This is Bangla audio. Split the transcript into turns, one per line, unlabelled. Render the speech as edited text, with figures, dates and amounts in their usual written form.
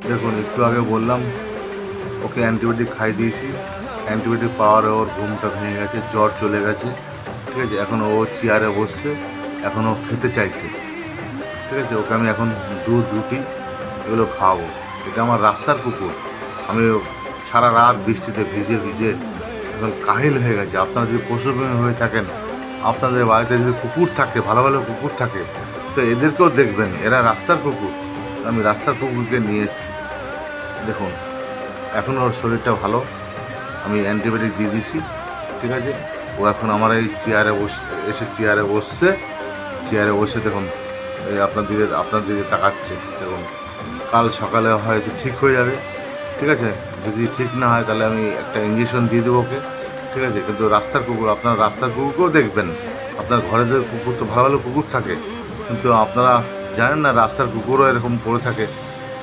দেখুন একটু আগে বললাম ওকে অ্যান্টিবায়োটিক খাই দিয়েছি, অ্যান্টিবায়োটিক পাওয়ারে ওর ঘুমটা ভেঙে গেছে, জ্বর চলে গেছে। ঠিক আছে, এখন ও চেয়ারে বসছে, এখন ও খেতে চাইছে। ঠিক আছে, ওকে আমি এখন দুধ রুটি এগুলো খাওয়াবো। এটা আমার রাস্তার কুকুর। আমি সারা রাত বৃষ্টিতে ভিজে ভিজে এখন কাহিল হয়ে গেছে। আপনারা যদি পশুপ্রেমী হয়ে থাকেন, আপনাদের বাড়িতে যদি কুকুর থাকে, ভালো ভালো কুকুর থাকে, তো এদেরকেও দেখবেন, এরা রাস্তার কুকুর। আমি রাস্তার কুকুরকে নিয়ে এসেছি। দেখুন এখন ওর শরীরটা ভালো, আমি অ্যান্টিবায়োটিক দিয়ে দিয়েছি। ঠিক আছে, ও এখন আমার এই চেয়ারে চেয়ারে বসছে। চেয়ারে বসে দেখুন এই আপনার দিকে তাকাচ্ছে। দেখুন কাল সকালে হয়তো ঠিক হয়ে যাবে। ঠিক আছে, যদি ঠিক না হয় তাহলে আমি একটা ইঞ্জেকশন দিয়ে দেবো ওকে। ঠিক আছে, কিন্তু রাস্তার কুকুর, আপনার রাস্তার কুকুরকেও দেখবেন। আপনার ঘরে কুকুর তো ভালো ভালো কুকুর থাকে, কিন্তু আপনারা জানেন না রাস্তার কুকুরও এরকম পড়ে থাকে।